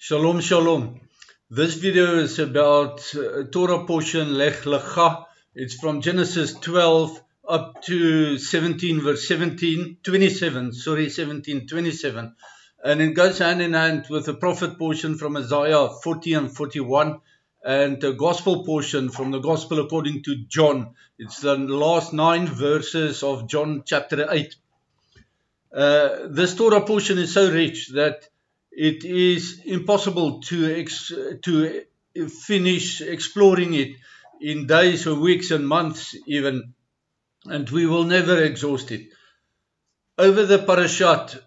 Shalom, shalom. This video is about Torah portion Lech Lecha. It's from Genesis 12 up to 17, verse 27. And it goes hand in hand with the prophet portion from Isaiah 40 and 41 and the gospel portion from the gospel according to John. It's the last 9 verses of John chapter 8. This Torah portion is so rich that it is impossible to finish exploring it in days or weeks and months even, and we will never exhaust it. Over the parashat,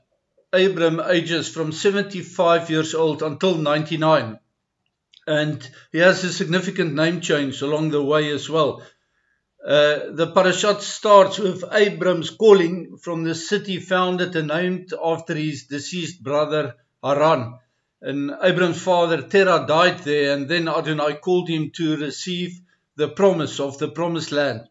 Abram ages from 75 years old until 99, and he has a significant name change along the way as well. The parashat starts with Abram's calling from the city founded and named after his deceased brother Haran. And Abram's father Terah died there, and then Adonai called him to receive the promise of the promised land.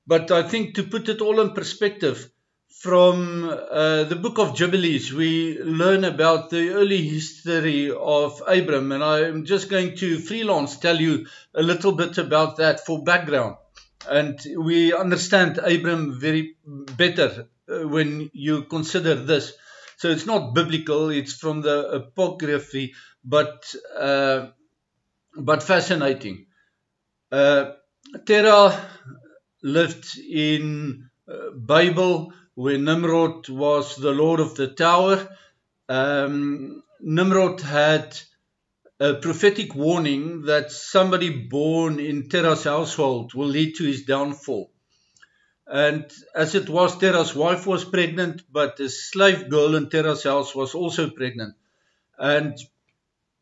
But I think to put it all in perspective, from the book of Jubilees, we learn about the early history of Abram, and I'm just going to freelance tell you a little bit about that for background. And we understand Abram very better when you consider this. So it's not biblical, it's from the apocryphy, but fascinating. Terah lived in Babel, where Nimrod was the lord of the tower. Nimrod had a prophetic warning that somebody born in Terah's household will lead to his downfall. And as it was, Terah's wife was pregnant, but a slave girl in Terah's house was also pregnant. And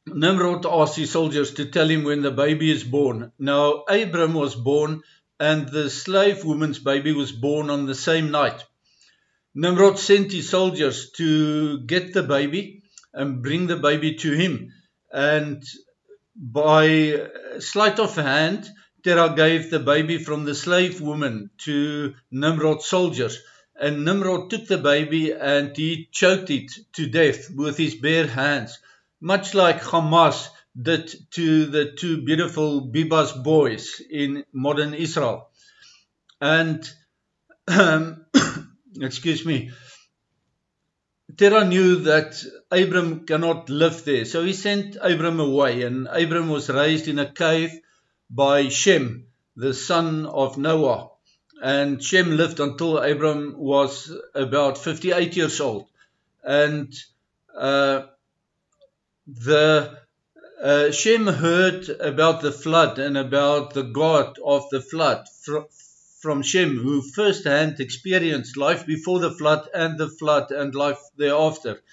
Nimrod asked his soldiers to tell him when the baby is born. Now, Abram was born, and the slave woman's baby was born on the same night. Nimrod sent his soldiers to get the baby and bring the baby to him. And by sleight of hand, Terah gave the baby from the slave woman to Nimrod's soldiers. And Nimrod took the baby and he choked it to death with his bare hands, much like Hamas did to the two beautiful Bibas boys in modern Israel. And, excuse me, Terah knew that Abram cannot live there, so he sent Abram away, and Abram was raised in a cave by Shem, the son of Noah. And Shem lived until Abram was about 58 years old. And Shem heard about the flood and about the God of the flood from Shem, who firsthand experienced life before the flood and life thereafter.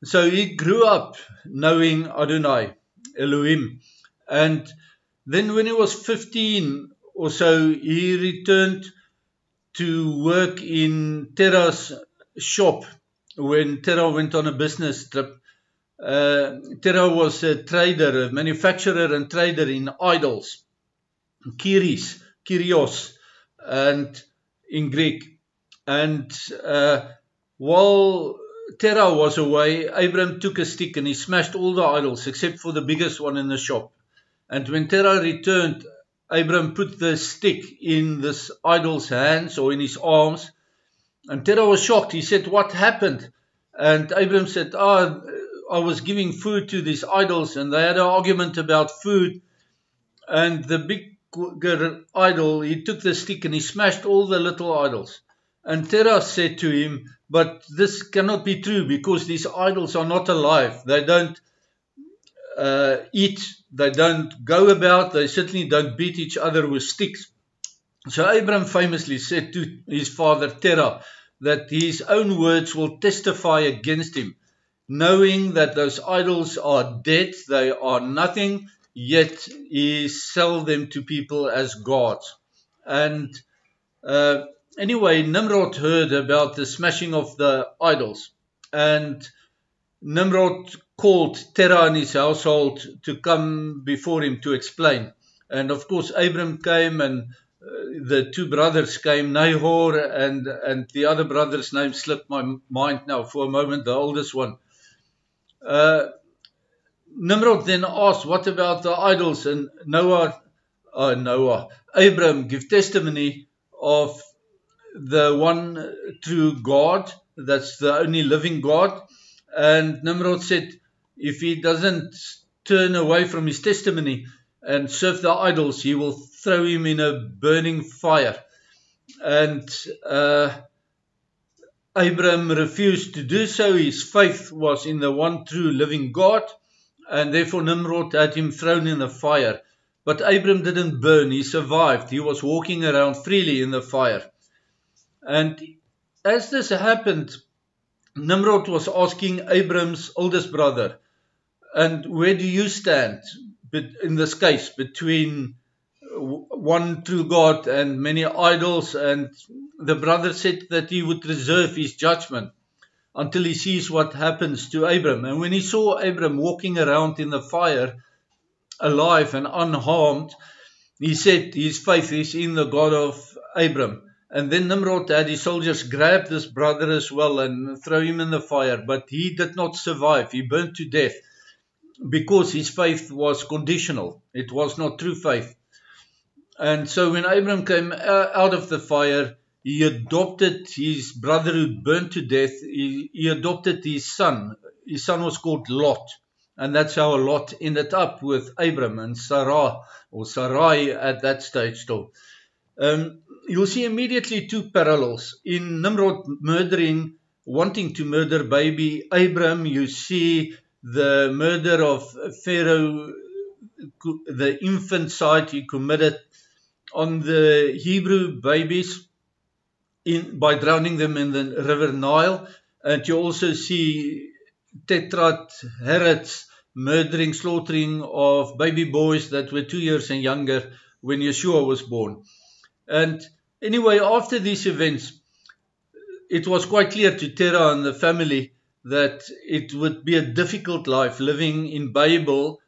So he grew up knowing Adonai, Elohim. And then when he was 15 or so, he returned to work in Terah's shop when Terah went on a business trip. Terah was a trader, a manufacturer and trader in idols, Kyrios, and in Greek. And while Terah was away, Abram took a stick and he smashed all the idols except for the biggest one in the shop. And when Terah returned, Abram put the stick in this idol's hands or in his arms. And Terah was shocked. He said, "What happened?" And Abram said, I was giving food to these idols, and they had an argument about food. And the bigger idol, he took the stick and he smashed all the little idols. And Terah said to him, "But this cannot be true, because these idols are not alive. They don't eat, they don't go about, they certainly don't beat each other with sticks." So Abram famously said to his father Terah that his own words will testify against him, knowing that those idols are dead, they are nothing, yet he sells them to people as gods. And anyway, Nimrod heard about the smashing of the idols, and Nimrod called Terah and his household to come before him to explain. And of course, Abram came, and the two brothers came, Nahor, and the other brother's name slipped my mind now for a moment, the oldest one. Nimrod then asked, what about the idols? And Abram gave testimony of the one true God, that's the only living God. And Nimrod said, if he doesn't turn away from his testimony and serve the idols, he will throw him in a burning fire. And Abram refused to do so. His faith was in the one true living God, and therefore Nimrod had him thrown in the fire. But Abram didn't burn, he survived. He was walking around freely in the fire. And as this happened, Nimrod was asking Abram's oldest brother, and where do you stand in this case between one true God and many idols? And the brother said that he would reserve his judgment until he sees what happens to Abram. And when he saw Abram walking around in the fire, alive and unharmed, he said his faith is in the God of Abram. And then Nimrod had his soldiers grab this brother as well and throw him in the fire. But he did not survive. He burned to death because his faith was conditional. It was not true faith. And so when Abram came out of the fire, he adopted his brother who burned to death. He adopted his son. His son was called Lot. And that's how Lot ended up with Abram and Sarah, or Sarai at that stage still. You'll see immediately two parallels. In Nimrod wanting to murder baby Abram, you see the murder of Pharaoh, the infanticide he committed on the Hebrew babies by drowning them in the river Nile. And you also see Tetrarch Herod's slaughtering of baby boys that were 2 years and younger when Yeshua was born. And anyway, after these events, it was quite clear to Terah and the family that it would be a difficult life living in Babel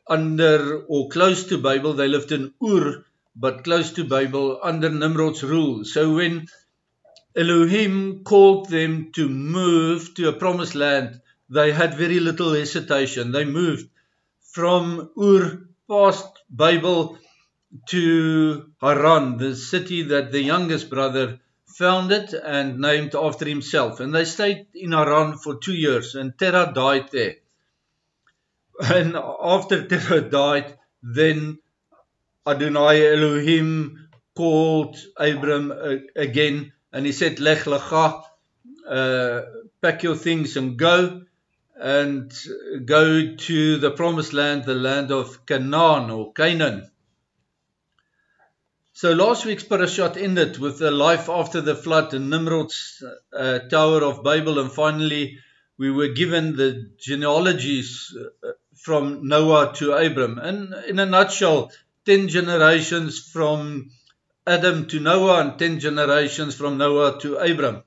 under or close to Babel. They lived in Ur, but close to Babel under Nimrod's rule. So when Elohim called them to move to a promised land, they had very little hesitation. They moved from Ur past Babel to Haran, the city that the youngest brother founded and named after himself. And they stayed in Haran for 2 years, and Terah died there. And after Terah died, then Adonai Elohim called Abram again, and he said, Lech lecha, pack your things and go to the promised land, the land of Canaan or Canaan. So last week's parashat ended with the life after the flood and Nimrod's Tower of Babel, and finally we were given the genealogies from Noah to Abram. And in a nutshell, 10 generations from Adam to Noah and 10 generations from Noah to Abram.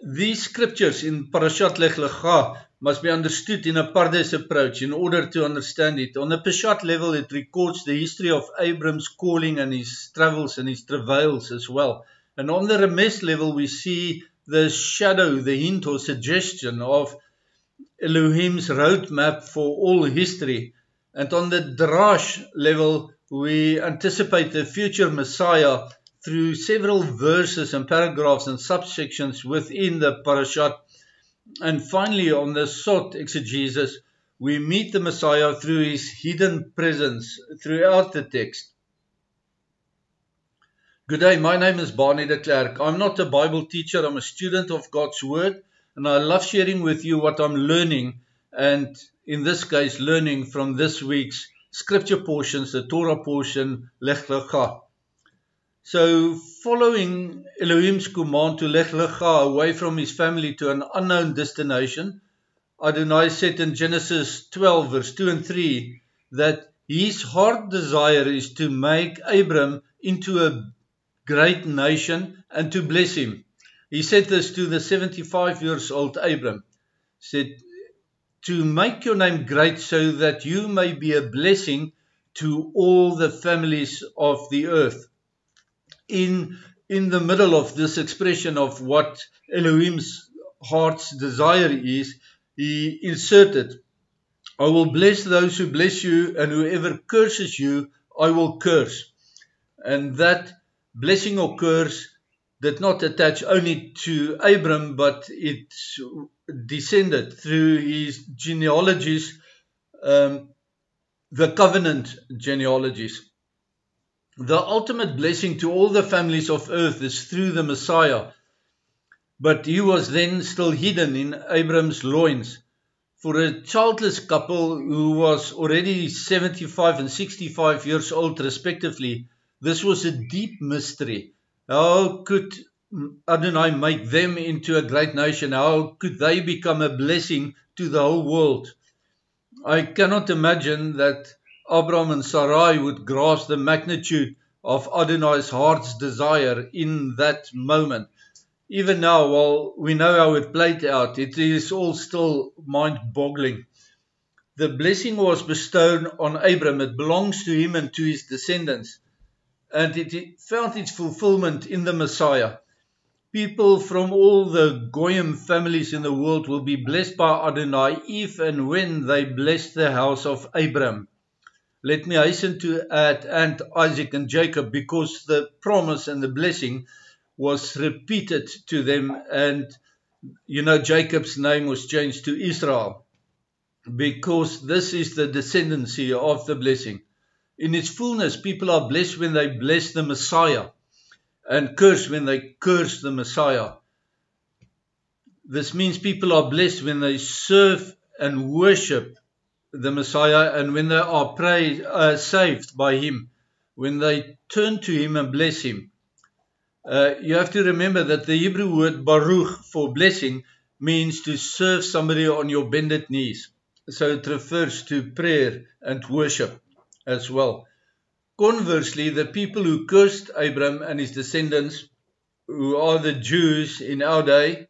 These scriptures in Parashat Lech Lecha must be understood in a Pardes approach in order to understand it. On a Peshat level, it records the history of Abram's calling and his travels and his travails as well. And on the Remes level, we see the shadow, the hint or suggestion of Elohim's roadmap for all history. And on the Drash level, we anticipate the future Messiah through several verses and paragraphs and subsections within the parashat. And finally, on the Sot exegesis, we meet the Messiah through his hidden presence throughout the text. Good day, my name is Barney de Klerk. I'm not a Bible teacher, I'm a student of God's Word, and I love sharing with you what I'm learning, and in this case, learning from this week's scripture portions, the Torah portion, Lech Lecha. So, following Elohim's command to Lech Lecha away from his family to an unknown destination, Adonai said in Genesis 12, verse 2 and 3, that his heart desire is to make Abram into a great nation and to bless him. He said this to the 75 years old Abram. He said, to make your name great so that you may be a blessing to all the families of the earth. In the middle of this expression of what Elohim's heart's desire is, he inserted, I will bless those who bless you, and whoever curses you, I will curse. And that blessing or curse did not attach only to Abram, but it descended through his genealogies, the covenant genealogies. The ultimate blessing to all the families of earth is through the Messiah, but he was then still hidden in Abram's loins. For a childless couple who was already 75 and 65 years old respectively, this was a deep mystery. How could Adonai make them into a great nation? How could they become a blessing to the whole world? I cannot imagine that Abraham and Sarai would grasp the magnitude of Adonai's heart's desire in that moment. Even now, while we know how it played out, it is all still mind-boggling. The blessing was bestowed on Abram. It belongs to him and to his descendants. And it found its fulfillment in the Messiah. People from all the Goyim families in the world will be blessed by Adonai if and when they bless the house of Abram. Let me hasten to add, and Isaac and Jacob, because the promise and the blessing was repeated to them, and Jacob's name was changed to Israel, because this is the descendancy of the blessing. In its fullness, people are blessed when they bless the Messiah, and cursed when they curse the Messiah. This means people are blessed when they serve and worship the Messiah, and when they are saved by him, when they turn to him and bless him. You have to remember that the Hebrew word baruch for blessing means to serve somebody on your bended knees. So it refers to prayer and worship as well. Conversely, the people who cursed Abram and his descendants, who are the Jews in our day,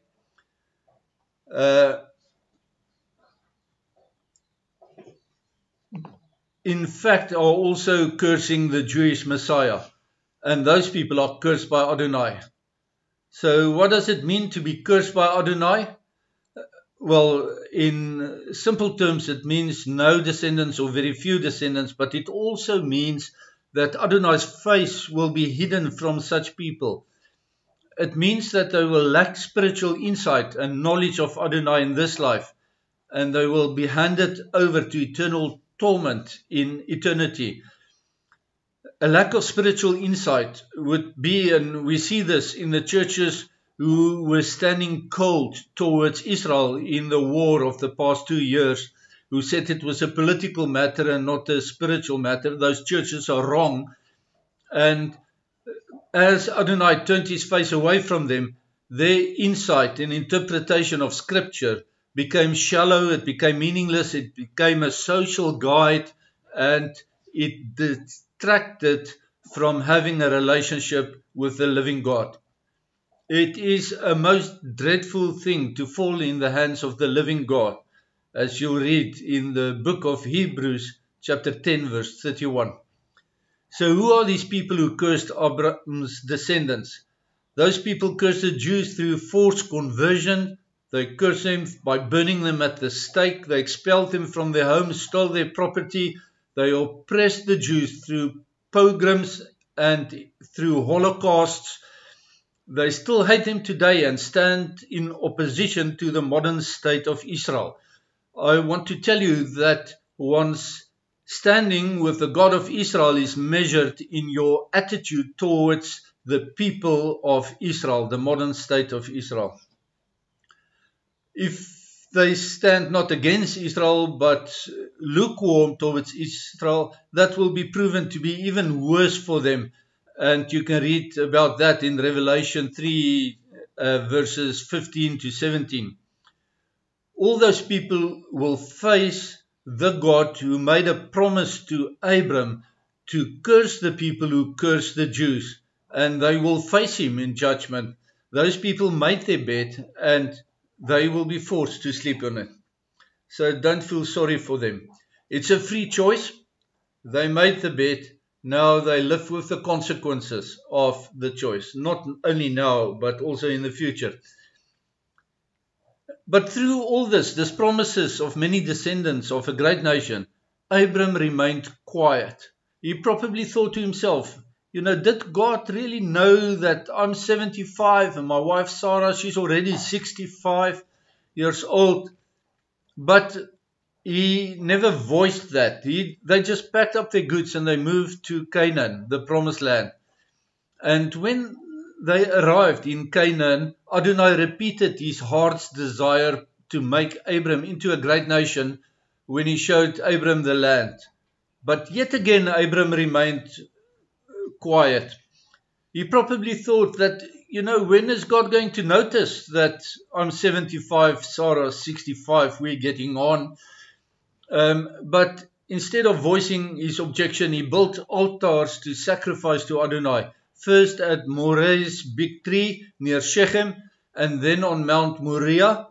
in fact are also cursing the Jewish Messiah. And those people are cursed by Adonai. So what does it mean to be cursed by Adonai? Well, in simple terms, it means no descendants or very few descendants, but it also means that Adonai's face will be hidden from such people. It means that they will lack spiritual insight and knowledge of Adonai in this life, and they will be handed over to eternal torment in eternity. A lack of spiritual insight would be, and we see this in the churches who were standing cold towards Israel in the war of the past 2 years, who said it was a political matter and not a spiritual matter. Those churches are wrong. And as Adonai turned his face away from them, their insight and interpretation of Scripture became shallow, it became meaningless, it became a social guide, and it distracted from having a relationship with the living God. It is a most dreadful thing to fall in the hands of the living God, as you'll read in the book of Hebrews, chapter 10, verse 31. So who are these people who cursed Abraham's descendants? Those people cursed the Jews through forced conversion. They cursed them by burning them at the stake. They expelled them from their homes, stole their property. They oppressed the Jews through pogroms and through holocausts. They still hate them today and stand in opposition to the modern state of Israel. I want to tell you that one's standing with the God of Israel is measured in your attitude towards the people of Israel, the modern state of Israel. If they stand not against Israel but lukewarm towards Israel, that will be proven to be even worse for them. And you can read about that in Revelation 3 verses 15 to 17. All those people will face the God who made a promise to Abram to curse the people who cursed the Jews, and they will face him in judgment. Those people made their bed and they will be forced to sleep on it. So don't feel sorry for them. It's a free choice. They made the bed. Now they live with the consequences of the choice. Not only now, but also in the future. But through all this promises of many descendants of a great nation, Abram remained quiet. He probably thought to himself, did God really know that I'm 75 and my wife Sarah, she's already 65 years old? But he never voiced that. They just packed up their goods and they moved to Canaan, the promised land. And when they arrived in Canaan, Adonai repeated his heart's desire to make Abram into a great nation when he showed Abram the land. But yet again, Abram remained quiet. He probably thought that, when is God going to notice that I'm 75, Sarah 65, we're getting on? But instead of voicing his objection, he built altars to sacrifice to Adonai. First at Moreh's big tree near Shechem, and then on Mount Moriah.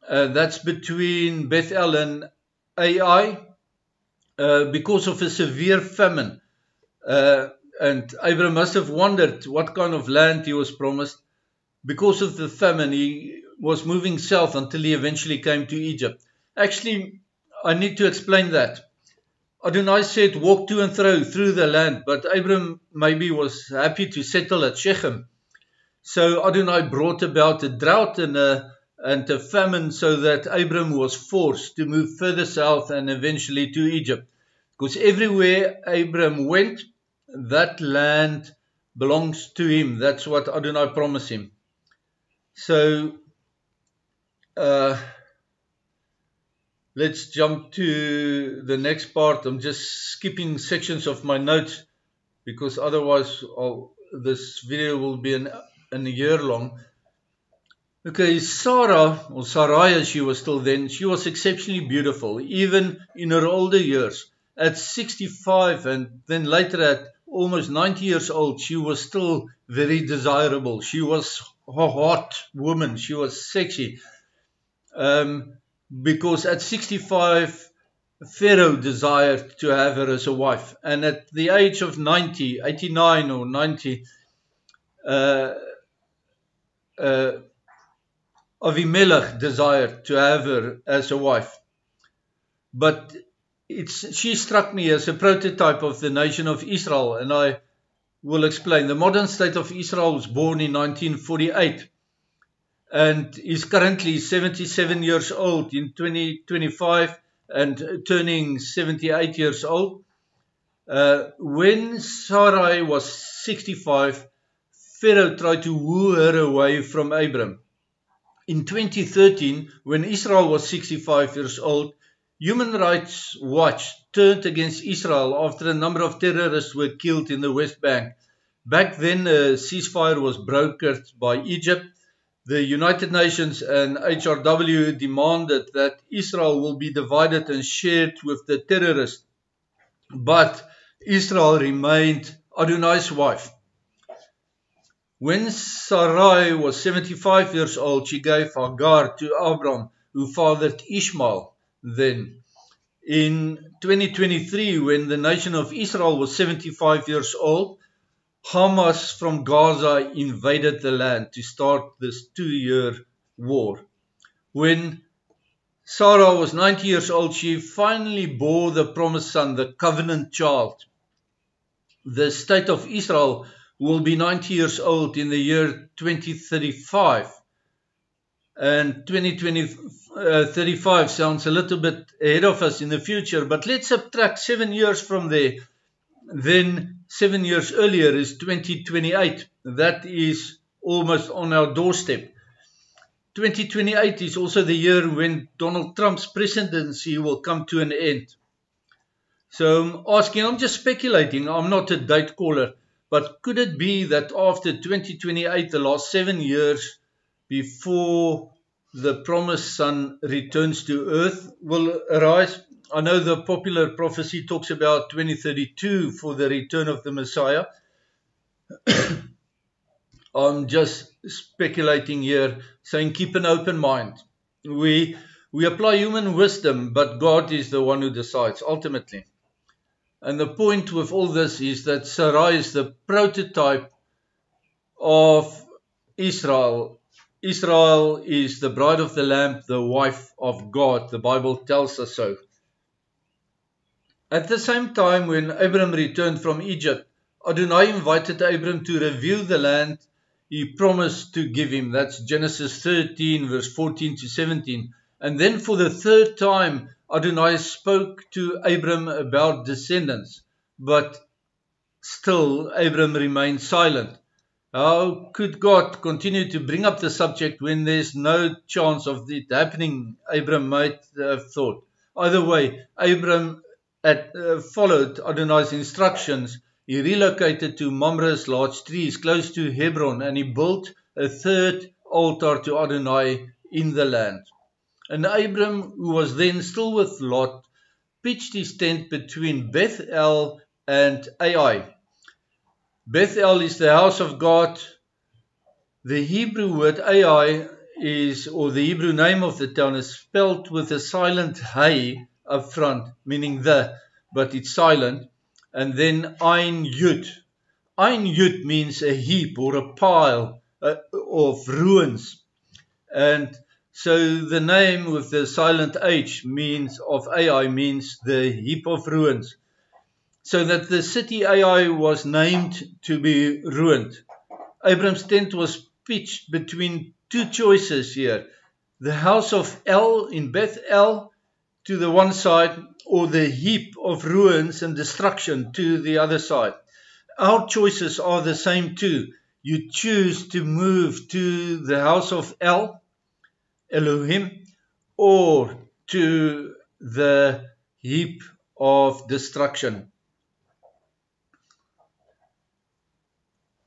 That's between Bethel and Ai, because of a severe famine. And Abram must have wondered what kind of land he was promised. Because of the famine, he was moving south until he eventually came to Egypt. Actually, I need to explain that. Adonai said, walk to and fro through the land, but Abram maybe was happy to settle at Shechem. So Adonai brought about a drought and a famine, so that Abram was forced to move further south and eventually to Egypt. Because everywhere Abram went, that land belongs to him. That's what Adonai promised him. So let's jump to the next part. I'm just skipping sections of my notes because otherwise this video will be a year long. Okay, Sarah, or Sarai as she was still then, she was exceptionally beautiful, even in her older years. At 65 and then later at almost 90 years old, she was still very desirable. She was a hot woman. She was sexy. Because at 65, Pharaoh desired to have her as a wife. And at the age of 90, 89 or 90, Avimelech desired to have her as a wife. But she struck me as a prototype of the nation of Israel, and I will explain. The modern state of Israel was born in 1948 and is currently 77 years old in 2025 and turning 78 years old. When Sarai was 65, Pharaoh tried to woo her away from Abram. In 2013, when Israel was 65 years old, Human Rights Watch turned against Israel after a number of terrorists were killed in the West Bank. Back then, a ceasefire was brokered by Egypt. The United Nations and HRW demanded that Israel will be divided and shared with the terrorists. But Israel remained Adonai's wife. When Sarai was 75 years old, she gave Hagar to Abram, who fathered Ishmael. Then, in 2023, when the nation of Israel was 75 years old, Hamas from Gaza invaded the land to start this 2-year war. When Sarah was 90 years old, she finally bore the promised son, the covenant child. The state of Israel will be 90 years old in the year 2035. And 2035 sounds a little bit ahead of us in the future, but let's subtract 7 years from there. Then 7 years earlier is 2028. That is almost on our doorstep. 2028 is also the year when Donald Trump's presidency will come to an end. So I'm just speculating, I'm not a date caller, but could it be that after 2028, the last 7 years before the promised son returns to earth will arise? I know the popular prophecy talks about 2032 for the return of the Messiah. I'm just speculating here, saying keep an open mind. We apply human wisdom, but God is the one who decides ultimately. And the point with all this is that Sarai is the prototype of Israel, Israel is the bride of the Lamb, the wife of God. The Bible tells us so. At the same time, when Abram returned from Egypt, Adonai invited Abram to review the land he promised to give him. That's Genesis 13, verse 14 to 17. And then for the third time, Adonai spoke to Abram about descendants, but still Abram remained silent. How could God continue to bring up the subject when there's no chance of it happening? Abram might have thought. Either way, Abram followed Adonai's instructions. He relocated to Mamre's large trees close to Hebron, and he built a third altar to Adonai in the land. And Abram, who was then still with Lot, pitched his tent between Bethel and Ai. Bethel is the house of God. The Hebrew word Ai is, or the Hebrew name of the town is spelled with a silent hay up front, meaning the, but it's silent. And then Ein Yud. Ein Yud means a heap or a pile of ruins. And so the name with the silent H means of Ai means the heap of ruins. So that the city Ai was named to be ruined. Abram's tent was pitched between two choices here. The house of El in Bethel to the one side, or the heap of ruins and destruction to the other side. Our choices are the same too. You choose to move to the house of El, Elohim, or to the heap of destruction.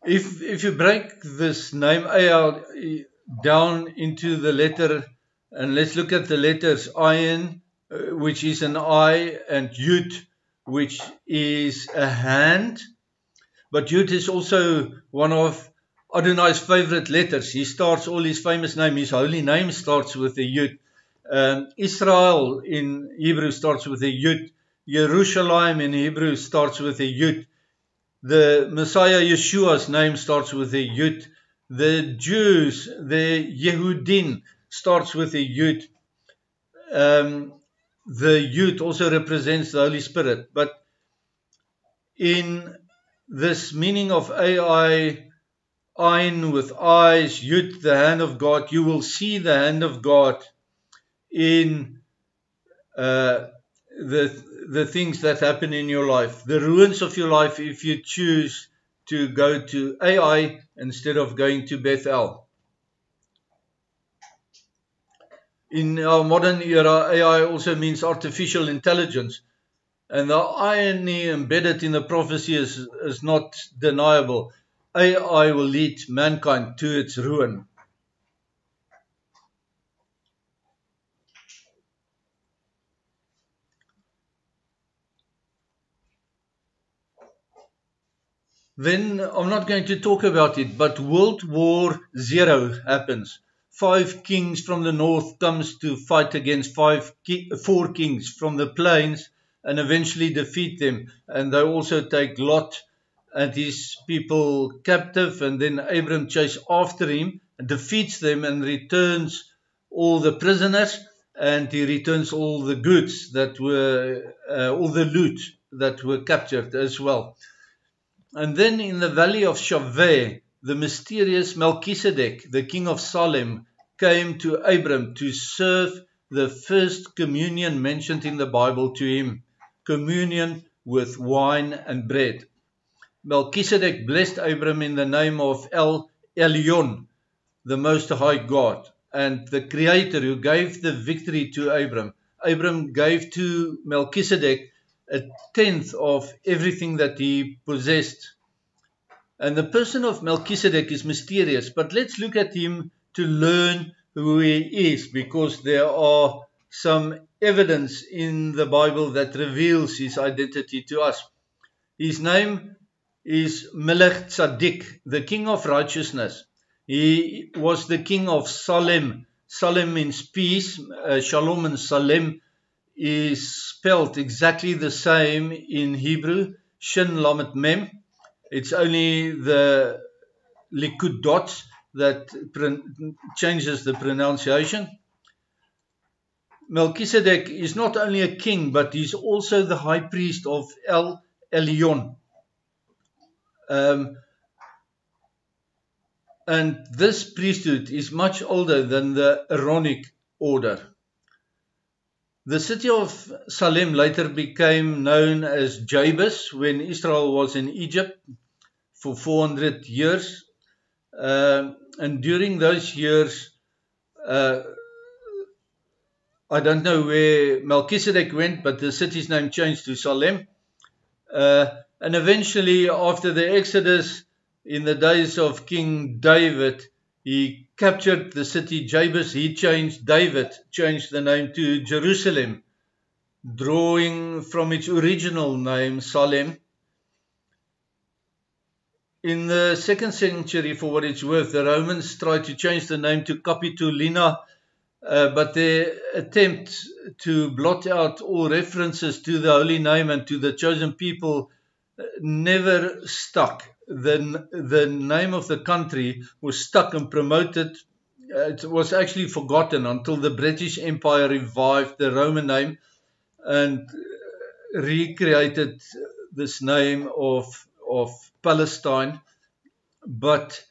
If you break this name Ai down into the letter, and let's look at the letters Ayin, which is an eye, and Yud, which is a hand. But Yud is also one of Adonai's favorite letters. He starts all his famous name, his holy name starts with a Yud. Israel in Hebrew starts with a Yud. Jerusalem in Hebrew starts with a Yud. The Messiah Yeshua's name starts with a Yud. The Jews, the Yehudim, starts with a Yud. The Yud also represents the Holy Spirit. But in this meaning of Ai, Ein with eyes, Yud, the hand of God, you will see the hand of God in the things that happen in your life, the ruins of your life, if you choose to go to Ai instead of going to Bethel. In our modern era, AI also means artificial intelligence, and the irony embedded in the prophecy is not deniable. AI will lead mankind to its ruin. Then I'm not going to talk about it, but World War Zero happens. 5 kings from the north comes to fight against 4 kings from the plains and eventually defeat them. And they also take Lot and his people captive, and then Abram chases after him and defeats them and returns all the prisoners, and he returns all the goods that were, all the loot that were captured as well. And then in the valley of Shaveh, the mysterious Melchizedek, the king of Salem, came to Abram to serve the first communion mentioned in the Bible to him, communion with wine and bread. Melchizedek blessed Abram in the name of El Elyon, the Most High God, and the Creator who gave the victory to Abram. Abram gave to Melchizedek a tenth of everything that he possessed. And the person of Melchizedek is mysterious, but let's look at him to learn who he is, because there are some evidence in the Bible that reveals his identity to us. His name is Melech Tzaddik, the king of righteousness. He was the king of Salem. Salem means peace. Shalom and Salem is spelled exactly the same in Hebrew, Shin Lamed Mem. It's only the likud dots that changes the pronunciation. Melchizedek is not only a king, but he's also the high priest of El Elyon. And this priesthood is much older than the Aaronic order. The city of Salem later became known as Jabus when Israel was in Egypt for 400 years. And during those years, I don't know where Melchizedek went, but the city's name changed to Salem. And eventually, after the Exodus, in the days of King David, he captured the city Jabus. David changed the name to Jerusalem, drawing from its original name, Salem. In the 2nd century, for what it's worth, the Romans tried to change the name to Capitolina, but their attempt to blot out all references to the holy name and to the chosen people never stuck. The name of the country was stuck and promoted. It was actually forgotten until the British Empire revived the Roman name and recreated this name of Palestine. But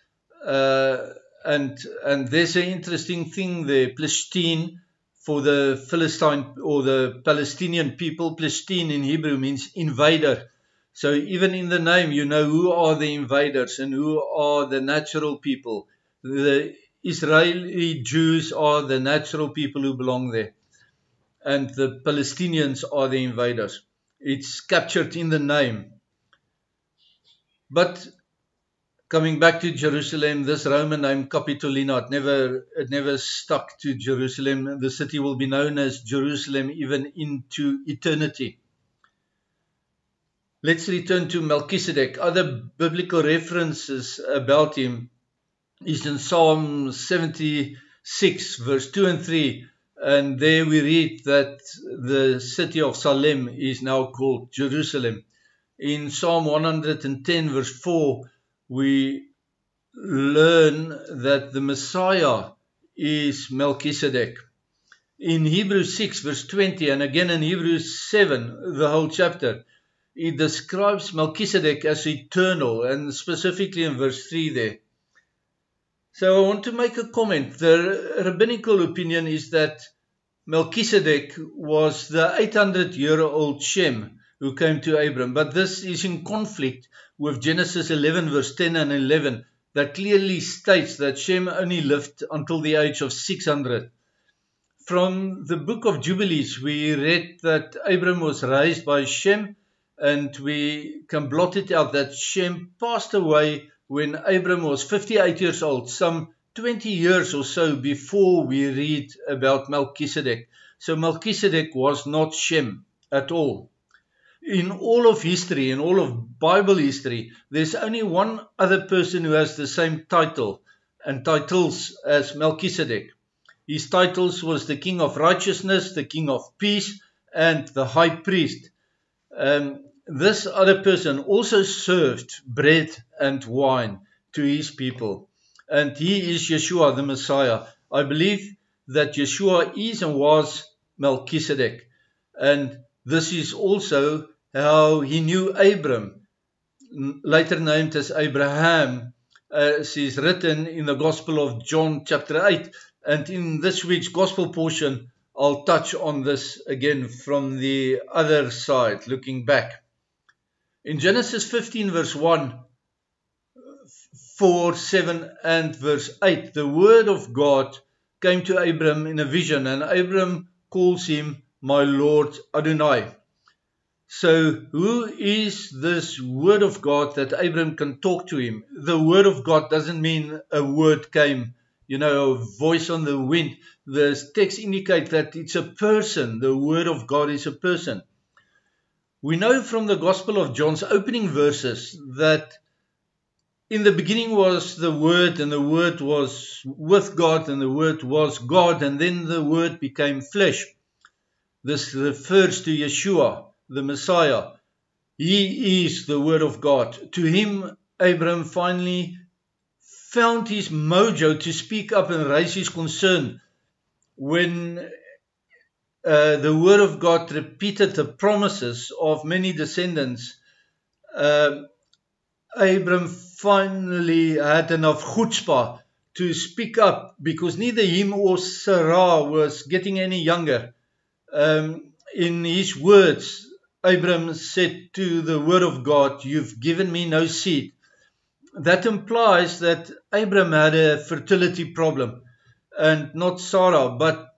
and there's an interesting thing there. Plestin, for the Philistine or the Palestinian people, Plestin in Hebrew means invader. So even in the name, you know who are the invaders and who are the natural people. The Israeli Jews are the natural people who belong there, and the Palestinians are the invaders. It's captured in the name. But coming back to Jerusalem, this Roman name Capitolina, it never stuck to Jerusalem. The city will be known as Jerusalem even into eternity. Let's return to Melchizedek. Other biblical references about him is in Psalm 76, verse 2 and 3. And there we read that the city of Salem is now called Jerusalem. In Psalm 110, verse 4, we learn that the Messiah is Melchizedek. In Hebrews 6, verse 20, and again in Hebrews 7, the whole chapter, it describes Melchizedek as eternal, and specifically in verse 3 there. So I want to make a comment. The rabbinical opinion is that Melchizedek was the 800-year-old Shem who came to Abram, but this is in conflict with Genesis 11, verse 10 and 11, that clearly states that Shem only lived until the age of 600. From the book of Jubilees, we read that Abram was raised by Shem, and we can blot it out that Shem passed away when Abram was 58 years old, some 20 years or so before we read about Melchizedek. So Melchizedek was not Shem at all. In all of history, in all of Bible history, there's only one other person who has the same title and titles as Melchizedek. His titles was the King of Righteousness, the King of Peace, and the High Priest. This other person also served bread and wine to his people. And he is Yeshua, the Messiah. I believe that Yeshua is and was Melchizedek. And this is also how he knew Abram, later named as Abraham, as is written in the Gospel of John chapter 8. And in this week's Gospel portion, I'll touch on this again from the other side, looking back. In Genesis 15, verse 1, 4, 7, and verse 8, the word of God came to Abram in a vision, and Abram calls him my Lord Adonai. So who is this word of God that Abram can talk to him? The word of God doesn't mean a word came, a voice on the wind. The text indicates that it's a person. The word of God is a person. We know from the Gospel of John's opening verses that in the beginning was the Word, and the Word was with God, and the Word was God, and then the Word became flesh. This refers to Yeshua, the Messiah. He is the Word of God. To him, Abram finally found his mojo to speak up and raise his concern when the word of God repeated the promises of many descendants. Abram finally had enough chutzpah to speak up, because neither him or Sarah was getting any younger. In his words, Abram said to the word of God, "You've given me no seed." That implies that Abram had a fertility problem and not Sarah. But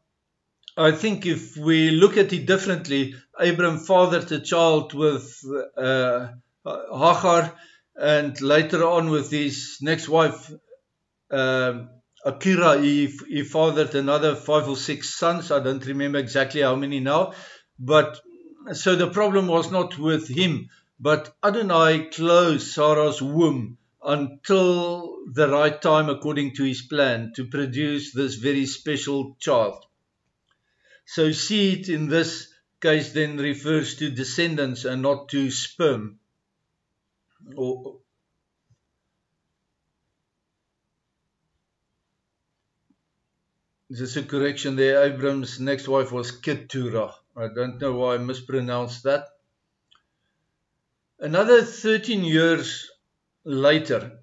I think if we look at it differently, Abram fathered a child with Hagar, and later on with his next wife, Akira, he fathered another 5 or 6 sons. I don't remember exactly how many now. But so the problem was not with him, but Adonai closed Sarah's womb until the right time, according to his plan, to produce this very special child. So seed in this case then refers to descendants and not to sperm. Just a correction there, Abram's next wife was Keturah. I don't know why I mispronounced that. Another 13 years later,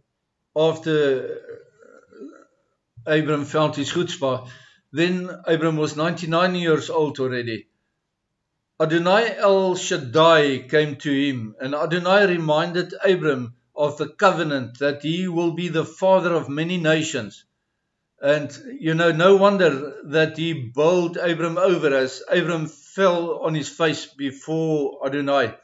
after Abram found his chutzpah, then Abram was 99 years old already. Adonai El Shaddai came to him, and Adonai reminded Abram of the covenant that he will be the father of many nations. And, no wonder that he bowled Abram over as Abram fell on his face before Adonai.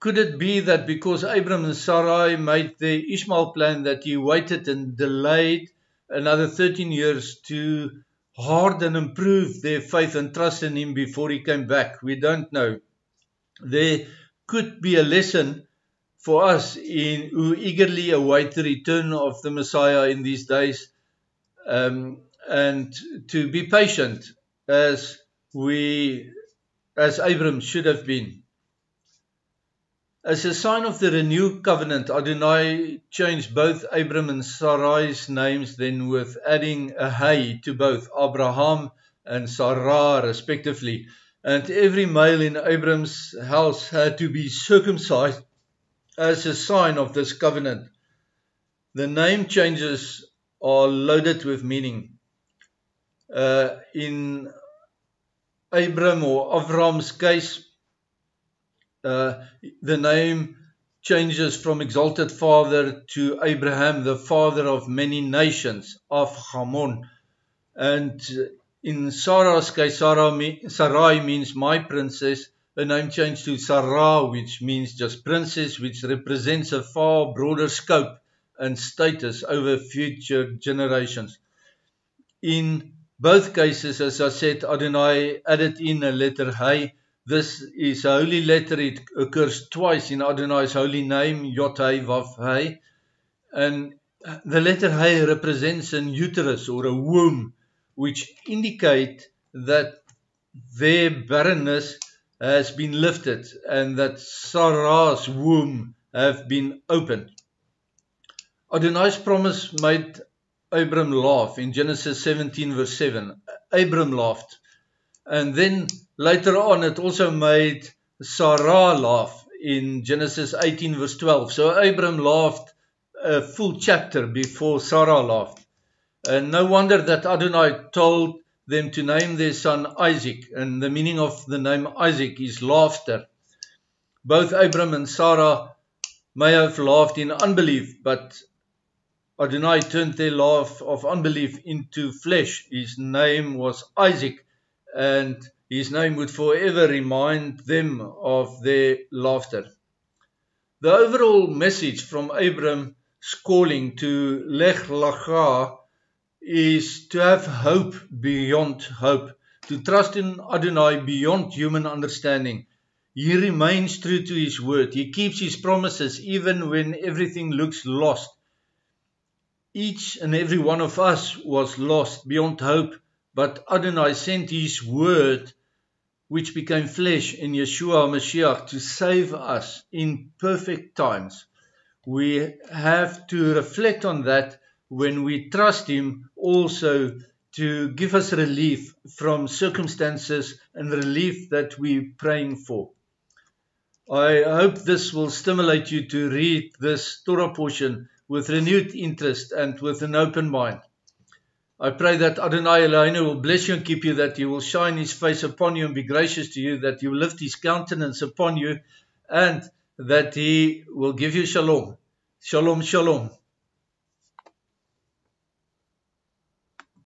Could it be that because Abram and Sarai made the Ishmael plan, that he waited and delayed another 13 years to harden and prove their faith and trust in him before he came back? We don't know. There could be a lesson for us who eagerly await the return of the Messiah in these days, and to be patient as Abram should have been. As a sign of the renewed covenant, Adonai changed both Abram and Sarai's names, then with adding a hay to both Abraham and Sarah respectively. And every male in Abram's house had to be circumcised as a sign of this covenant. The name changes are loaded with meaning. In Abram or Avram's case, the name changes from exalted father to Abraham, the father of many nations, Avhamon. And in Sarah's case, Sarai means my princess. Her name changed to Sarah, which means just princess, which represents a far broader scope and status over future generations. In both cases, as I said, Adonai added in a letter Hay. This is a holy letter. It occurs twice in Adonai's holy name, Yod Hay Vav Hay. And the letter Hay represents an uterus or a womb, which indicate that their barrenness has been lifted and that Sarah's womb have been opened. Adonai's promise made Abram laugh in Genesis 17 verse 7. Abram laughed. And then later on it also made Sarah laugh in Genesis 18 verse 12. So Abram laughed a full chapter before Sarah laughed. And no wonder that Adonai told them to name their son Isaac, and the meaning of the name Isaac is laughter. Both Abram and Sarah may have laughed in unbelief, but Adonai turned their laugh of unbelief into flesh. His name was Isaac, and his name would forever remind them of their laughter. The overall message from Abram's calling to Lech Lecha is to have hope beyond hope, to trust in Adonai beyond human understanding. He remains true to his word. He keeps his promises even when everything looks lost. Each and every one of us was lost beyond hope, but Adonai sent his word, which became flesh in Yeshua HaMashiach, to save us in perfect times. we have to reflect on that when we trust Him also to give us relief from circumstances and relief that we're praying for. I hope this will stimulate you to read this Torah portion with renewed interest and with an open mind. I pray that Adonai Eloheinu will bless you and keep you, that He will shine His face upon you and be gracious to you, that He will lift His countenance upon you, and that He will give you shalom. Shalom, shalom.